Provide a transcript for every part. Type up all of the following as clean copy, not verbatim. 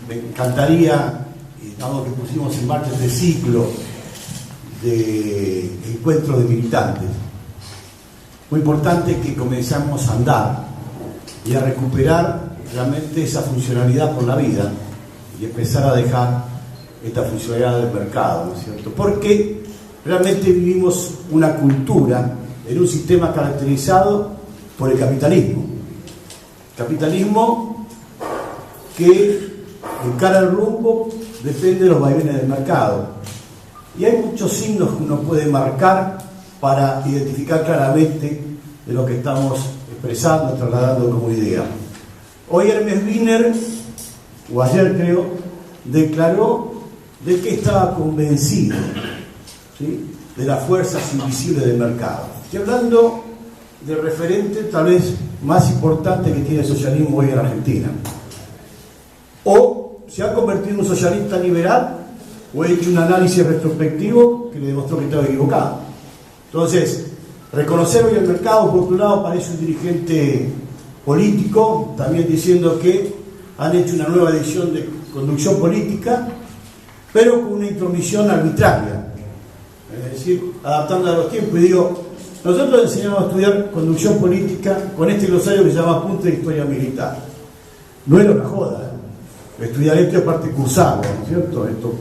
me encantaría, dado que pusimos en marcha este ciclo de encuentros de militantes, muy importante que comenzamos a andar y a recuperar realmente esa funcionalidad por la vida y empezar a dejar esta funcionalidad del mercado, ¿no es cierto? Porque realmente vivimos una cultura en un sistema caracterizado por el capitalismo. Capitalismo que encara el rumbo, depende de los vaivenes del mercado. Y hay muchos signos que uno puede marcar para identificar claramente de lo que estamos expresando, trasladando como idea. Hoy Hermes Wiener, o ayer creo, declaró de que estaba convencido, ¿sí?, de las fuerzas invisibles del mercado. Estoy hablando del referente tal vez más importante que tiene el socialismo hoy en Argentina. O se ha convertido en un socialista liberal, o ha hecho un análisis retrospectivo que le demostró que estaba equivocado. Entonces, reconocer hoy el mercado, por otro lado, parece un dirigente político, también diciendo que han hecho una nueva edición de conducción política, pero con una intromisión arbitraria, es decir, adaptándola a los tiempos. Y digo, nosotros enseñamos a estudiar conducción política con este glosario que se llama Apunte de Historia Militar. No era una joda, estudiar esto aparte cursarlo, ¿no es cierto? Esto,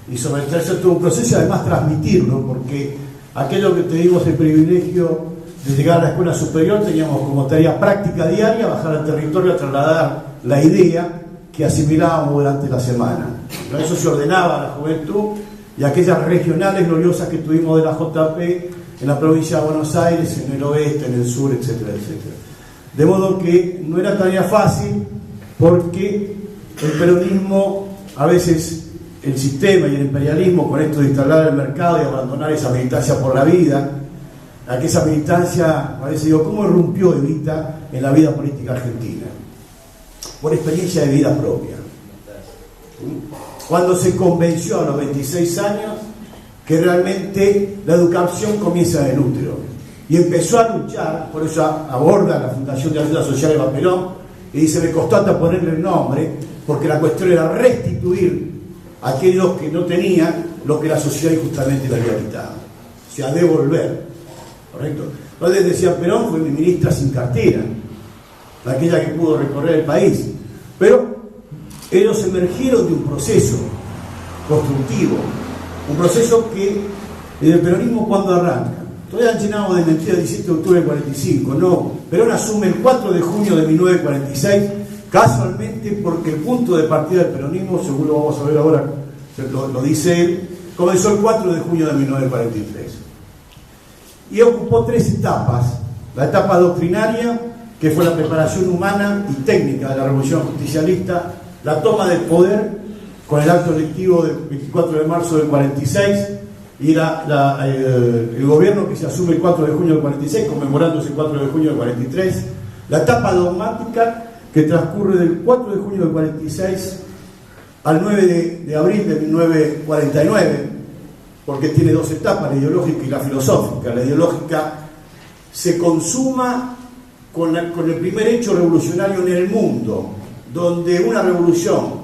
y someterse a todo un proceso y además transmitirlo, porque aquello que tuvimos el privilegio de llegar a la escuela superior, teníamos como tarea práctica diaria bajar al territorio a trasladar la idea que asimilábamos durante la semana. Pero eso se ordenaba a la juventud, y aquellas regionales gloriosas que tuvimos de la JP en la provincia de Buenos Aires, en el oeste, en el sur, etcétera, etcétera. De modo que no era tarea fácil, porque el peronismo, a veces el sistema y el imperialismo, con esto de instalar el mercado y abandonar esa militancia por la vida, a que esa militancia, a veces digo, ¿cómo irrumpió Evita en la vida política argentina? Por experiencia de vida propia. Cuando se convenció a los 26 años que realmente la educación comienza en el útero, y empezó a luchar, por eso aborda la Fundación de Ayuda Social Eva Perón, y dice, me costó hasta ponerle el nombre, porque la cuestión era restituir a aquellos que no tenían lo que la sociedad injustamente le había quitado, o sea, devolver, ¿correcto? Entonces decía, Perón fue mi ministra sin cartera, aquella que pudo recorrer el país, pero ellos emergieron de un proceso constructivo, un proceso que en el peronismo, cuando arranca, todavía han llenado de mentiras el 17 de octubre del 45, no, Perón asume el 4 de junio de 1946, casualmente porque el punto de partida del peronismo, según lo vamos a ver ahora, lo dice él, comenzó el 4 de junio de 1943. Y ocupó 3 etapas. La etapa doctrinaria, que fue la preparación humana y técnica de la revolución justicialista, la toma del poder con el acto electivo del 24 de marzo del 46 y el gobierno que se asume el 4 de junio del 46, conmemorándose el 4 de junio del 43, la etapa dogmática que transcurre del 4 de junio del 46 al 9 de abril de 1949, porque tiene 2 etapas, la ideológica y la filosófica. La ideológica se consuma con el primer hecho revolucionario en el mundo, donde una revolución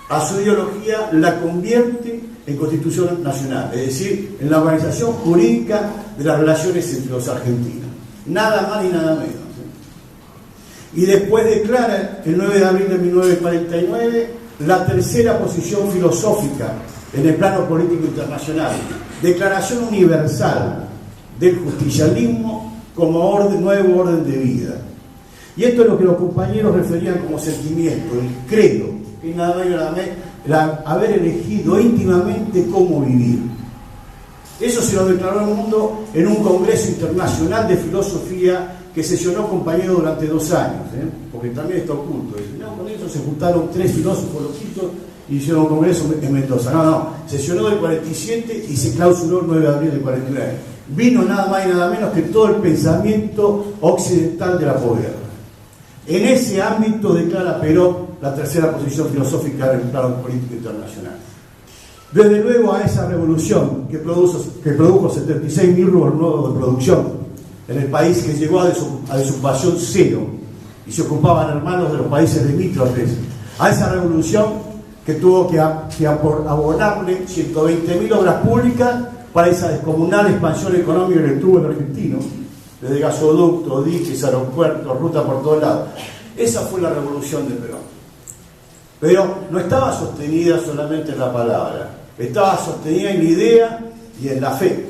a su ideología la convierte en Constitución Nacional, es decir, en la organización jurídica de las relaciones entre los argentinos. Nada más ni nada menos. Y después declara, el 9 de abril de 1949, la tercera posición filosófica en el plano político internacional, Declaración Universal del Justicialismo como nuevo orden de vida. Y esto es lo que los compañeros referían como sentimiento, el credo, que nada más y nada menos era haber elegido íntimamente cómo vivir. Eso se lo declaró al mundo en un congreso internacional de filosofía que sesionó compañeros durante 2 años, porque también está oculto. No, con eso se juntaron 3 filósofos loquitos y hicieron un congreso en Mendoza. No, sesionó del 47 y se clausuró el 9 de abril del 49. Vino nada más y nada menos que todo el pensamiento occidental de la posguerra. En ese ámbito declara Perón la tercera posición filosófica del plano político internacional. Desde luego a esa revolución que produjo 76.000 rubros nuevos de producción en el país, que llegó a desocupación cero y se ocupaban hermanos de los países limítrofes, a esa revolución que tuvo que abonarle 120.000 obras públicas para esa descomunal expansión económica que tuvo el argentino, desde gasoductos, diques, aeropuertos, ruta por todos lados. Esa fue la revolución de Perón. Pero no estaba sostenida solamente en la palabra, estaba sostenida en la idea y en la fe.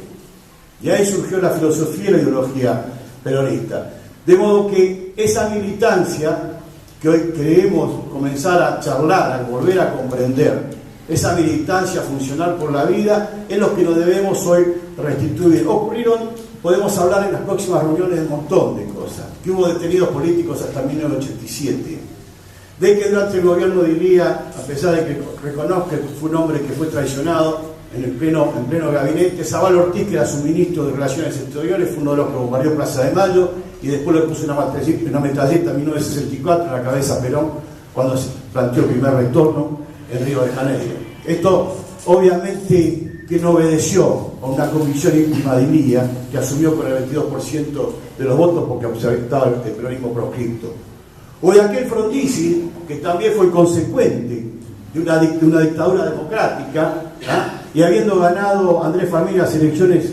Y ahí surgió la filosofía y la ideología peronista. De modo que esa militancia que hoy queremos comenzar a charlar, a volver a comprender, esa militancia funcional por la vida, es lo que nos debemos hoy restituir. Podemos hablar en las próximas reuniones de un montón de cosas, que hubo detenidos políticos hasta 1987, de que durante el gobierno diría, a pesar de que reconozca que fue un hombre que fue traicionado en pleno gabinete, Zabal Ortiz, que era su ministro de Relaciones Exteriores, fue uno de los que bombardeó Plaza de Mayo y después le puso una metralleta en 1964 en la cabeza a Perón cuando se planteó el primer retorno en Río de Janeiro. Esto obviamente que no obedeció a una convicción íntima de Ilía, que asumió con el 22% de los votos porque observaba el peronismo proscripto. O de aquel Frondizi, que también fue consecuente de una dictadura democrática, y habiendo ganado Andrés Familia las elecciones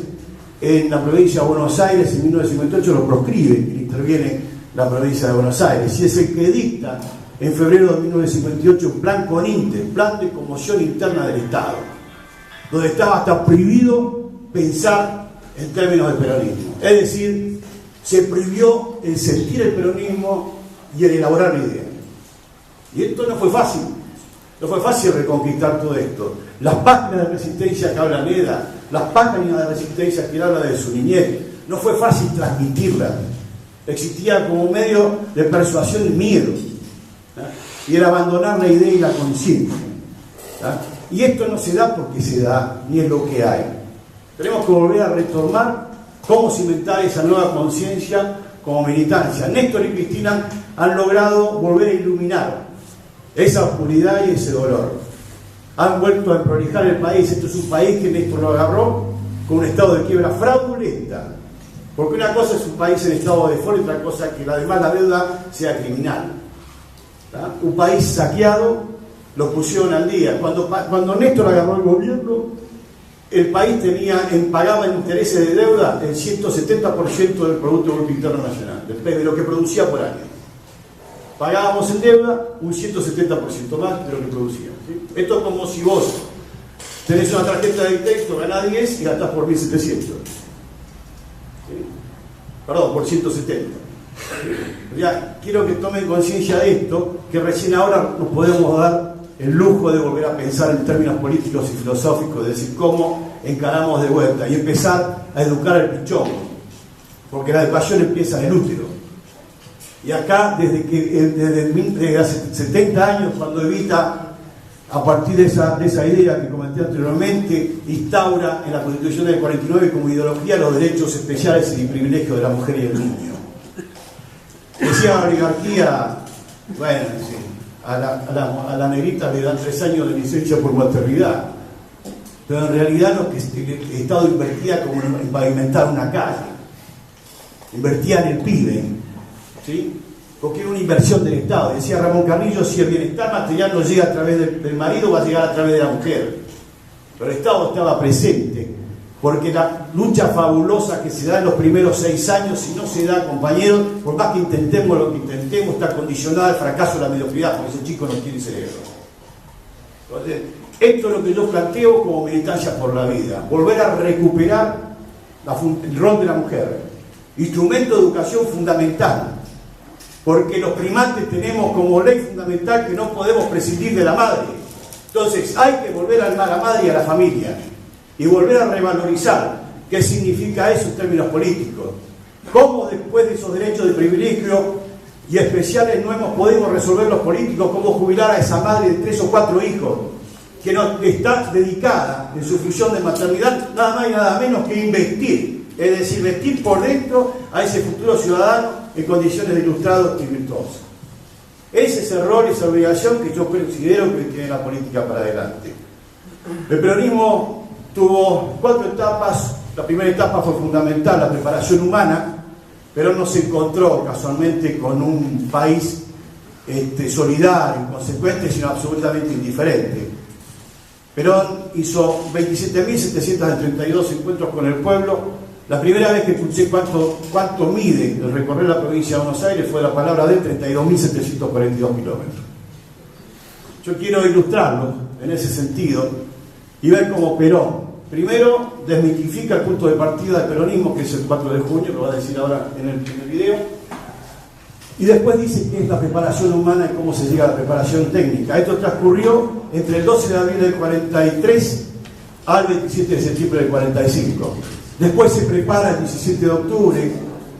en la provincia de Buenos Aires en 1958, lo proscribe y interviene la provincia de Buenos Aires, y es el que dicta en febrero de 1958 un plan CONINTE, plan de conmoción interna del Estado, donde estaba hasta prohibido pensar en términos de peronismo. Es decir, se prohibió el sentir el peronismo y el elaborar la idea. Y esto no fue fácil. No fue fácil reconquistar todo esto. Las páginas de resistencia que habla Neda, las páginas de resistencia que él habla de su niñez, no fue fácil transmitirlas. Existía como medio de persuasión y miedo. Y era abandonar la idea y la conciencia. Y esto no se da porque se da, ni es lo que hay. Tenemos que volver a retomar cómo cimentar esa nueva conciencia como militancia. Néstor y Cristina han logrado volver a iluminar esa oscuridad y ese dolor. Han vuelto a prolijar el país. Esto es un país que Néstor lo agarró con un estado de quiebra fraudulenta. Porque una cosa es un país en estado de default y otra cosa es que además la deuda sea criminal. Un país saqueado, lo pusieron al día. Cuando Néstor agarró el gobierno, el país pagaba en intereses de deuda el 170% del Producto Bruto Interno Nacional, de lo que producía por año. Pagábamos en deuda un 170% más de lo que producía. ¿Sí? Esto es como si vos tenés una tarjeta de crédito, ganás 10 y gastás por 1.700. ¿Sí? Perdón, por 170. Ya, quiero que tomen conciencia de esto, que recién ahora nos podemos dar el lujo de volver a pensar en términos políticos y filosóficos, de decir cómo encaramos de vuelta y empezar a educar al pichón, porque la educación empieza en el útero. Y acá, desde hace 70 años, cuando Evita, a partir de esa idea que comenté anteriormente, instaura en la Constitución del 49 como ideología los derechos especiales y privilegios de la mujer y el niño. Decía la oligarquía, bueno, sí, a la negrita le dan 3 años de licencia por maternidad, pero en realidad el Estado invertía como en pavimentar una calle, invertía en el pibe, ¿sí? Porque era una inversión del Estado. Decía Ramón Carrillo, si el bienestar material no llega a través del marido, va a llegar a través de la mujer. Pero el Estado estaba presente, porque la lucha fabulosa que se da en los primeros 6 años, si no se da, compañeros, por más que intentemos lo que intentemos, está condicionada al fracaso de la mediocridad, porque ese chico no tiene cerebro. Entonces, esto es lo que yo planteo como militancia por la vida, volver a recuperar el rol de la mujer, instrumento de educación fundamental, porque los primates tenemos como ley fundamental que no podemos prescindir de la madre. Entonces hay que volver a la madre y a la familia y volver a revalorizar qué significa eso en términos políticos. Cómo después de esos derechos de privilegio y especiales no podido resolver los políticos, cómo jubilar a esa madre de 3 o 4 hijos que está dedicada en su función de maternidad nada más y nada menos que investir, es decir, vestir por dentro a ese futuro ciudadano en condiciones de ilustrados y virtuosos. Ese es el rol, esa obligación que yo considero que tiene la política para adelante. El peronismo tuvo 4 etapas. La primera etapa fue fundamental, la preparación humana, pero no se encontró casualmente con un país solidario, inconsecuente, sino absolutamente indiferente. Perón hizo 27.732 encuentros con el pueblo. La primera vez que escuché cuánto mide el recorrer la provincia de Buenos Aires fue la palabra de él, 32.742 kilómetros. Yo quiero ilustrarlo en ese sentido y ver cómo Perón, primero, desmitifica el punto de partida del peronismo, que es el 4 de junio, lo va a decir ahora en el video, y después dice qué es la preparación humana y cómo se llega a la preparación técnica. Esto transcurrió entre el 12 de abril del 43 al 27 de septiembre del 45. Después se prepara el 17 de octubre,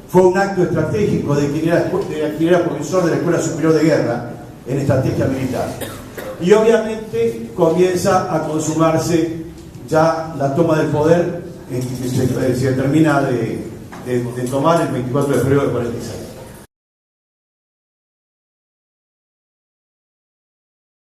fue un acto estratégico de quien era profesor de la Escuela Superior de Guerra en estrategia militar. Y obviamente comienza a consumarse ya la toma del poder, que se termina de tomar el 24 de febrero del 46.